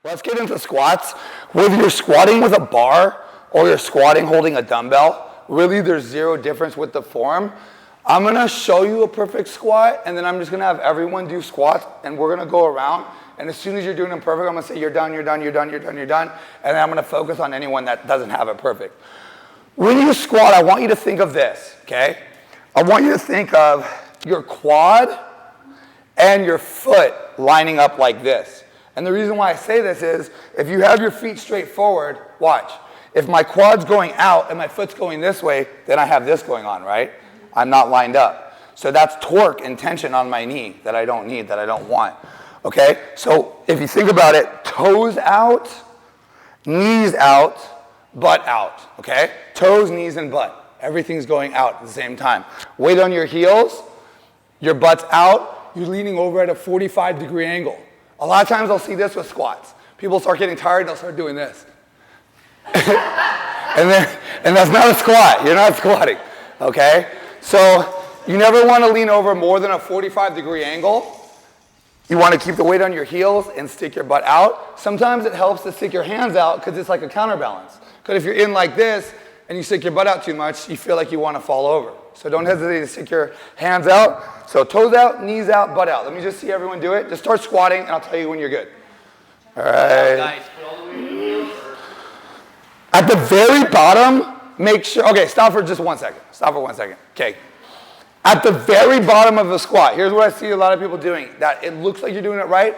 Let's get into squats. Whether you're squatting with a bar or you're squatting holding a dumbbell, really there's zero difference with the form. I'm gonna show you a perfect squat, and then I'm just gonna have everyone do squats, and we're gonna go around, and as soon as you're doing them perfect, I'm gonna say you're done, you're done, you're done, you're done, you're done, and then I'm gonna focus on anyone that doesn't have it perfect. When you squat, I want you to think of this, okay? I want you to think of your quad and your foot lining up like this. And the reason why I say this is, if you have your feet straight forward, watch. If my quad's going out and my foot's going this way, then I have this going on, right? I'm not lined up. So that's torque and tension on my knee that I don't need, that I don't want, okay? So if you think about it, toes out, knees out, butt out, okay? Toes, knees, and butt. Everything's going out at the same time. Weight on your heels, your butt's out, you're leaning over at a 45-degree angle. A lot of times I'll see this with squats. People start getting tired, they'll start doing this. and that's not a squat. You're not squatting, okay? So you never want to lean over more than a 45-degree angle. You want to keep the weight on your heels and stick your butt out. Sometimes it helps to stick your hands out because it's like a counterbalance. Because if you're in like this and you stick your butt out too much, you feel like you want to fall over. So don't hesitate to stick your hands out. So toes out, knees out, butt out. Let me just see everyone do it. Just start squatting, and I'll tell you when you're good. All right. At the very bottom, make sure, okay, stop for just 1 second. Stop for 1 second. Okay. At the very bottom of the squat, here's what I see a lot of people doing, that it looks like you're doing it right,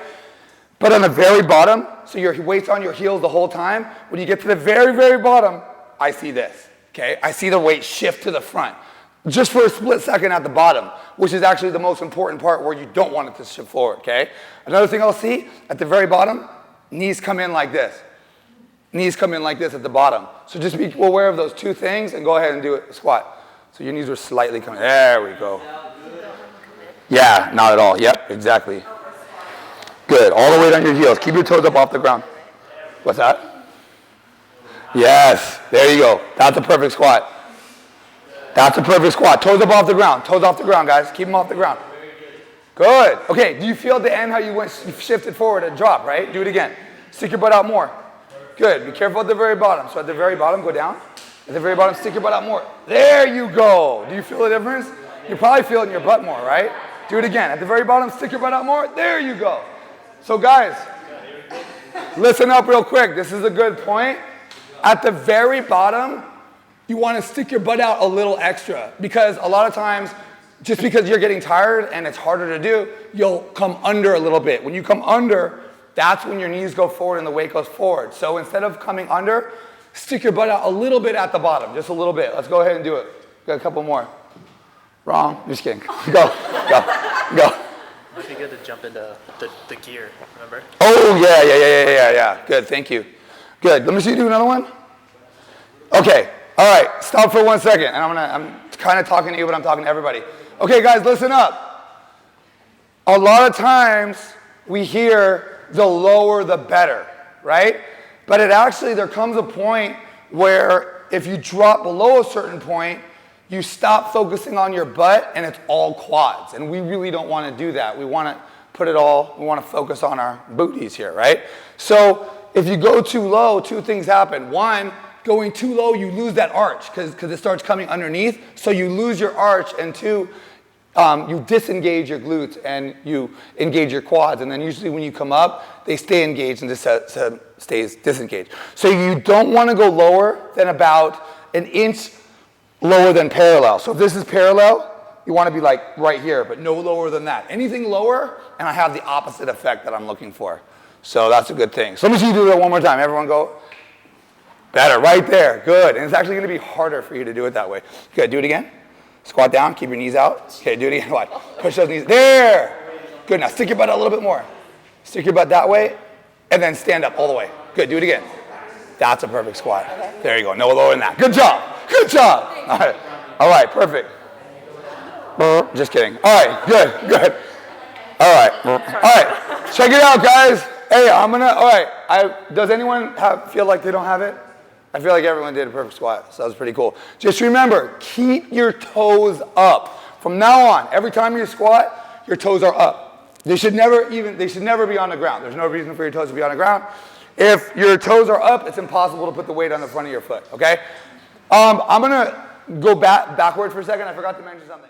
but on the very bottom, so your weight's on your heels the whole time, when you get to the very, very bottom, I see this, okay? I see the weight shift to the front, just for a split second at the bottom, which is actually the most important part where you don't want it to shift forward, okay? Another thing I'll see, at the very bottom, knees come in like this. Knees come in like this at the bottom. So just be aware of those two things and go ahead and do it, squat. So your knees are slightly coming, there we go. Yeah, not at all, yep, exactly. Good, all the weight on your heels. Keep your toes up off the ground. What's that? Yes, there you go. That's a perfect squat. That's a perfect squat. Toes up off the ground. Toes off the ground, guys. Keep them off the ground. Good. Okay, do you feel at the end how you shifted forward and drop, right? Do it again. Stick your butt out more. Good. Be careful at the very bottom. So at the very bottom, go down. At the very bottom, stick your butt out more. There you go. Do you feel the difference? You probably feel it in your butt more, right? Do it again. At the very bottom, stick your butt out more. There you go. So guys, listen up real quick. This is a good point. At the very bottom, you want to stick your butt out a little extra, because a lot of times, just because you're getting tired and it's harder to do, you'll come under a little bit. When you come under, that's when your knees go forward and the weight goes forward. So instead of coming under, stick your butt out a little bit at the bottom, just a little bit. Let's go ahead and do it. Got a couple more. Wrong. Just kidding. Go. Might be good to jump into the gear, remember? Oh, yeah. Good, thank you. Good. Let me see you do another one. Okay. All right. Stop for 1 second. And I'm kind of talking to you, but I'm talking to everybody. Okay, guys, listen up. A lot of times we hear the lower the better, right? But there comes a point where if you drop below a certain point, you stop focusing on your butt and it's all quads. And we really don't want to do that. We want to focus on our booties here, right? So if you go too low, two things happen. One, going too low, you lose that arch because it starts coming underneath. So you lose your arch, and two, you disengage your glutes and you engage your quads. And then usually when you come up, they stay engaged and stays disengaged. So you don't want to go lower than about an inch lower than parallel. So if this is parallel, you want to be like right here, but no lower than that. Anything lower, and I have the opposite effect that I'm looking for. So that's a good thing. So let me see you do that one more time. Everyone go. Better, right there. Good. And it's actually going to be harder for you to do it that way. Good. Do it again. Squat down. Keep your knees out. Okay, do it again. Watch. Push those knees. There. Good. Now stick your butt out a little bit more. Stick your butt that way, and then stand up all the way. Good. Do it again. That's a perfect squat. There you go. No lower than that. Good job. Good job. All right. Perfect. Just kidding. All right. Good. All right. Check it out, guys. Hey, all right. Does anyone feel like they don't have it? I feel like everyone did a perfect squat, so that was pretty cool. Just remember, keep your toes up. From now on, every time you squat, your toes are up. They should never be on the ground. There's no reason for your toes to be on the ground. If your toes are up, it's impossible to put the weight on the front of your foot, okay? I'm gonna go backwards for a second. I forgot to mention something.